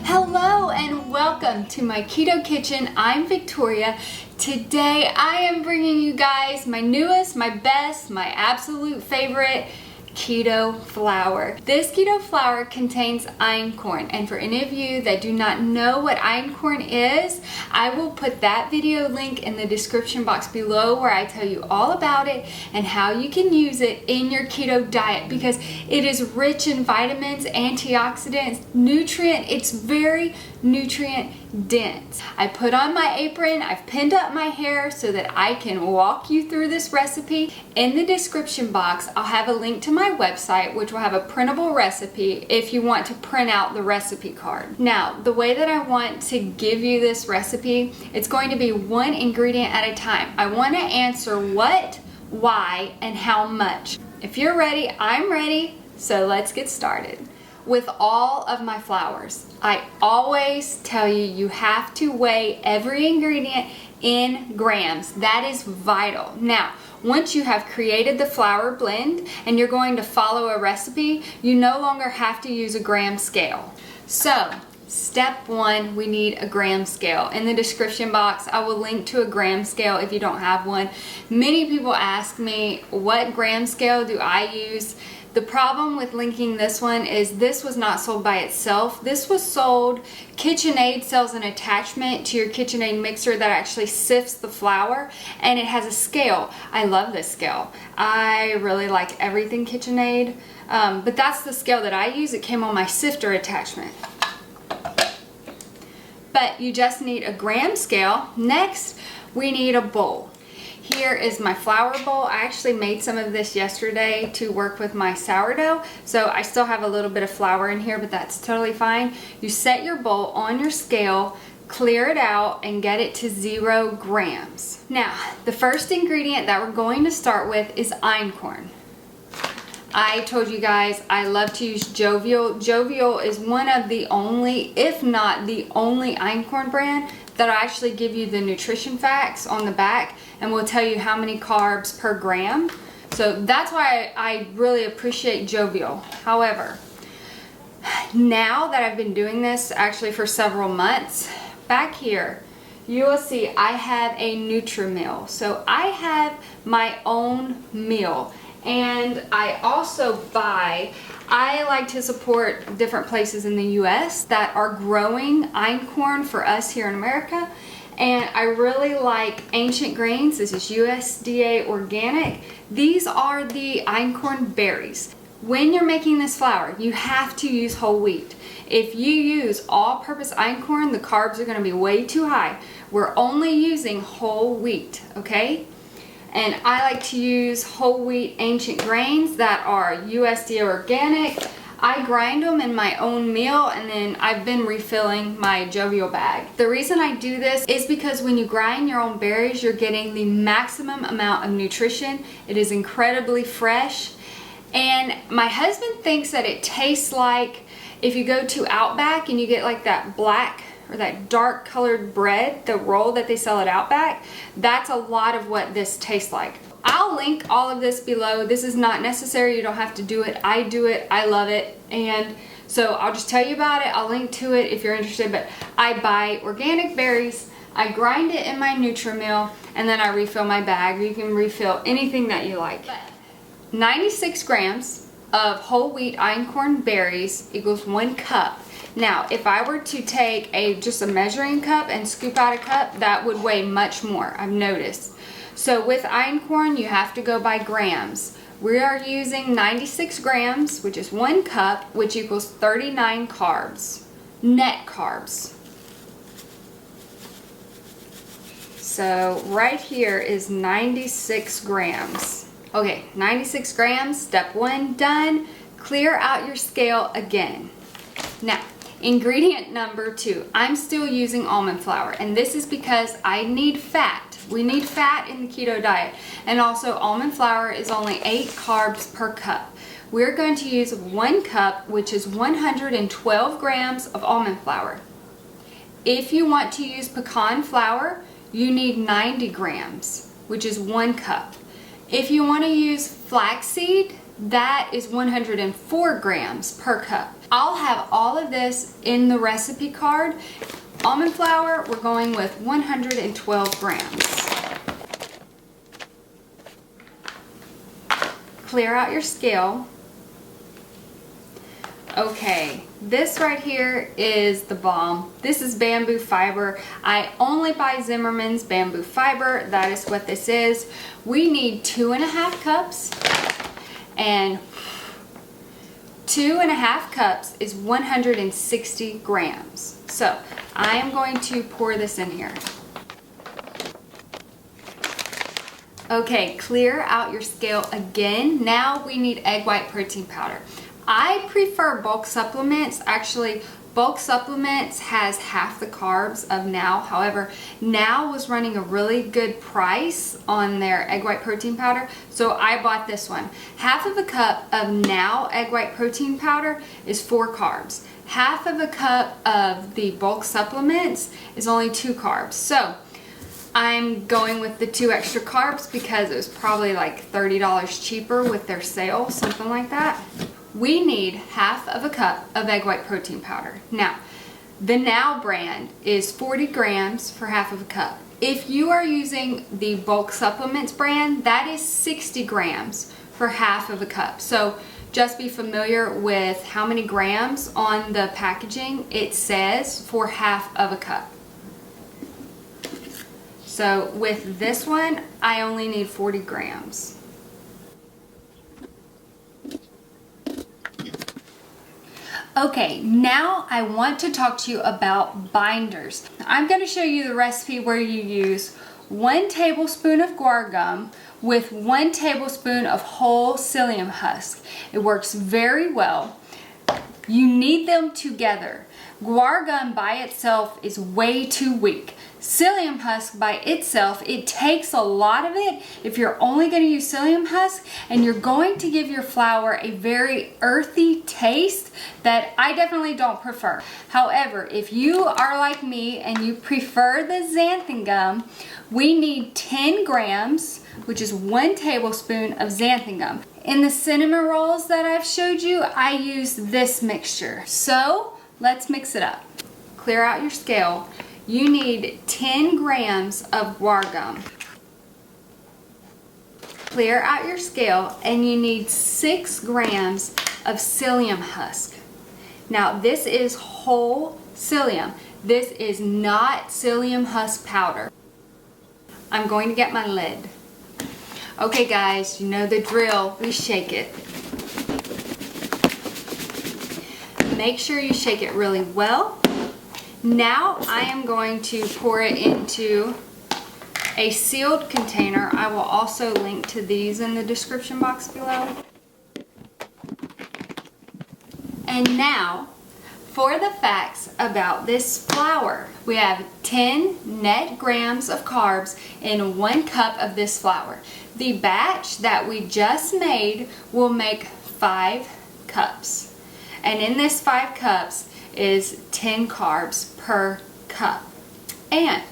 Hello and welcome to my Keto Kitchen. I'm Victoria. Today I am bringing you guys my newest, my best, my absolute favorite keto flour. This keto flour contains einkorn, and for any of you that do not know what einkorn is, I will put that video link in the description box below where I tell you all about it and how you can use it in your keto diet because it is rich in vitamins, antioxidants, nutrient. It's very nutrient dense. I put on my apron, I've pinned up my hair so that I can walk you through this recipe. In the description box, I'll have a link to my website, which will have a printable recipe if you want to print out the recipe card. Now, the way that I want to give you this recipe, it's going to be one ingredient at a time. I want to answer what, why, and how much. If you're ready, I'm ready, so let's get started. With all of my flours, I always tell you, you have to weigh every ingredient in grams. That is vital. Now, once you have created the flour blend and you're going to follow a recipe, you no longer have to use a gram scale. So, step one, we need a gram scale. In the description box, I will link to a gram scale if you don't have one. Many people ask me, what gram scale do I use? The problem with linking this one is this was not sold by itself. This was sold, KitchenAid sells an attachment to your KitchenAid mixer that actually sifts the flour, and it has a scale. I love this scale. I really like everything KitchenAid, but that's the scale that I use. It came on my sifter attachment. But you just need a gram scale. Next, we need a bowl. Here is my flour bowl. I actually made some of this yesterday to work with my sourdough, so I still have a little bit of flour in here, but that's totally fine. You set your bowl on your scale, clear it out, and get it to 0 grams. Now, the first ingredient that we're going to start with is einkorn. I told you guys I love to use Jovial. Jovial is one of the only, if not the only, einkorn brand that I actually give you the nutrition facts on the back and will tell you how many carbs per gram. So that's why I really appreciate Jovial. However, now that I've been doing this actually for several months, back here you will see I have a Nutri-Meal. So I have my own meal. And I also I like to support different places in the US that are growing einkorn for us here in America. And I really like Ancient Grains. This is USDA organic. These are the einkorn berries. When you're making this flour, you have to use whole wheat. If you use all-purpose einkorn, the carbs are going to be way too high. We're only using whole wheat, okay? And I like to use whole wheat Ancient Grains that are USDA organic. I grind them in my own meal, and then I've been refilling my Jovial bag. The reason I do this is because when you grind your own berries, you're getting the maximum amount of nutrition. It is incredibly fresh. And my husband thinks that it tastes like if you go to Outback and you get like that black or that dark colored bread, the roll that they sell at Outback, that's a lot of what this tastes like. I'll link all of this below. This is not necessary. You don't have to do it. I do it. I love it. And so I'll just tell you about it. I'll link to it if you're interested. But I buy organic berries. I grind it in my Nutri-Meal, and then I refill my bag. You can refill anything that you like. 96 grams of whole wheat einkorn berries equals 1 cup. Now, if I were to take just a measuring cup and scoop out a cup, that would weigh much more, I've noticed. So with einkorn, you have to go by grams. We are using 96 grams, which is 1 cup, which equals 39 carbs, net carbs. So right here is 96 grams. Okay, 96 grams, step 1 done. Clear out your scale again. Now, ingredient number 2, I'm still using almond flour, and this is because I need fat. We need fat in the keto diet, and also almond flour is only 8 carbs per cup. We're going to use 1 cup, which is 112 grams of almond flour. If you want to use pecan flour, you need 90 grams, which is 1 cup. If you want to use flaxseed, that is 104 grams per cup. I'll have all of this in the recipe card. Almond flour, we're going with 112 grams. Clear out your scale. Okay, this right here is the bomb. This is bamboo fiber. I only buy Zimmerman's bamboo fiber. That is what this is. We need 2.5 cups, and 2.5 cups is 160 grams. So I am going to pour this in here. Okay, clear out your scale again. Now we need egg white protein powder. I prefer bulk supplements. Actually, bulk supplements has half the carbs of Now. However, Now was running a really good price on their egg white protein powder, so I bought this one. Half of a cup of Now egg white protein powder is 4 carbs. Half of a cup of the bulk supplements is only 2 carbs. So I'm going with the 2 extra carbs because it was probably like $30 cheaper with their sale, something like that. We need half of a cup of egg white protein powder. Now, the Now brand is 40 grams for half of a cup. If you are using the bulk supplements brand, that is 60 grams for half of a cup. So just be familiar with how many grams on the packaging it says for half of a cup. So with this one, I only need 40 grams. Okay, now I want to talk to you about binders. I'm going to show you the recipe where you use 1 tablespoon of guar gum with 1 tablespoon of whole psyllium husk. It works very well. You need them together. Guar gum by itself is way too weak. Psyllium husk by itself, it takes a lot of it if you're only going to use psyllium husk, and you're going to give your flour a very earthy taste that I definitely don't prefer. However, if you are like me and you prefer the xanthan gum, we need 10 grams, which is 1 tablespoon of xanthan gum. In the cinnamon rolls that I've showed you, I use this mixture. So let's mix it up. Clear out your scale. You need 10 grams of guar gum. Clear out your scale, and you need 6 grams of psyllium husk. Now this is whole psyllium. This is not psyllium husk powder. I'm going to get my lid. Okay guys, you know the drill. We shake it. Make sure you shake it really well. Now I am going to pour it into a sealed container. I will also link to these in the description box below. And now for the facts about this flour. We have 10 net grams of carbs in 1 cup of this flour. The batch that we just made will make 5 cups. And in this 5 cups is 10 carbs per cup. And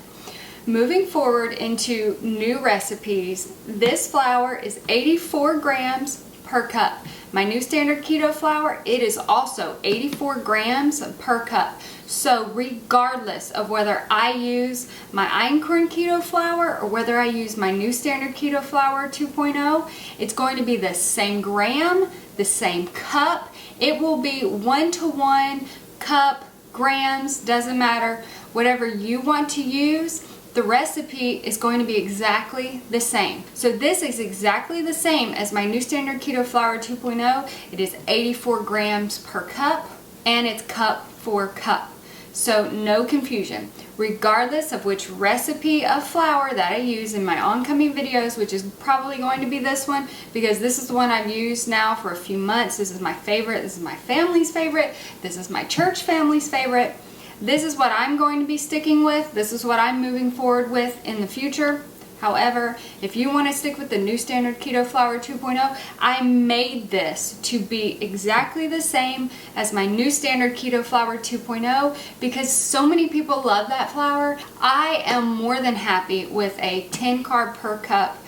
moving forward into new recipes, this flour is 84 grams per cup. My new standard keto flour, it is also 84 grams per cup. So regardless of whether I use my Einkorn Keto flour or whether I use my new standard keto flour 2.0, it's going to be the same gram, the same cup. It will be 1-to-1 cup, grams, doesn't matter. Whatever you want to use, the recipe is going to be exactly the same. So this is exactly the same as my new standard keto flour 2.0. It is 84 grams per cup, and it's cup for cup. So no confusion. Regardless of which recipe of flour that I use in my oncoming videos, which is probably going to be this one, because this is the one I've used now for a few months. This is my favorite. This is my family's favorite. This is my church family's favorite. This is what I'm going to be sticking with. This is what I'm moving forward with in the future. However, if you want to stick with the new standard keto flour 2.0, I made this to be exactly the same as my new standard keto flour 2.0 because so many people love that flour. I am more than happy with a 10 carb per cup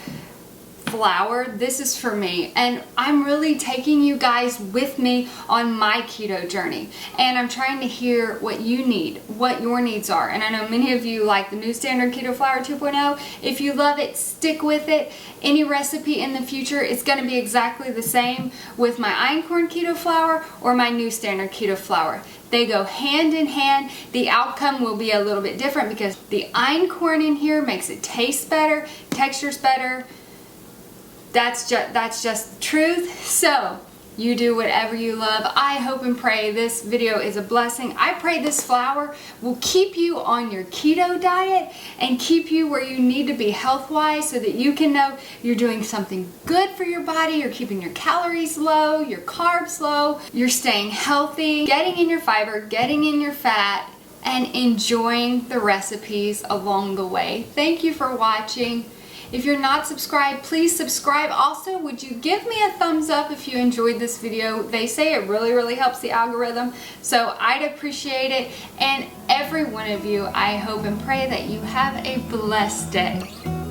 flour, this is for me. And I'm really taking you guys with me on my keto journey. And I'm trying to hear what you need, what your needs are. And I know many of you like the new standard keto flour 2.0. If you love it, stick with it. Any recipe in the future, it's going to be exactly the same with my Einkorn keto flour or my new standard keto flour. They go hand in hand. The outcome will be a little bit different because the Einkorn in here makes it taste better, texture's better. That's just truth. So you do whatever you love. I hope and pray this video is a blessing. I pray this flour will keep you on your keto diet and keep you where you need to be health-wise so that you can know you're doing something good for your body. You're keeping your calories low, your carbs low, you're staying healthy, getting in your fiber, getting in your fat, and enjoying the recipes along the way. Thank you for watching. If you're not subscribed, please subscribe. Also, would you give me a thumbs up if you enjoyed this video? They say it really helps the algorithm, so I'd appreciate it. And every one of you, I hope and pray that you have a blessed day.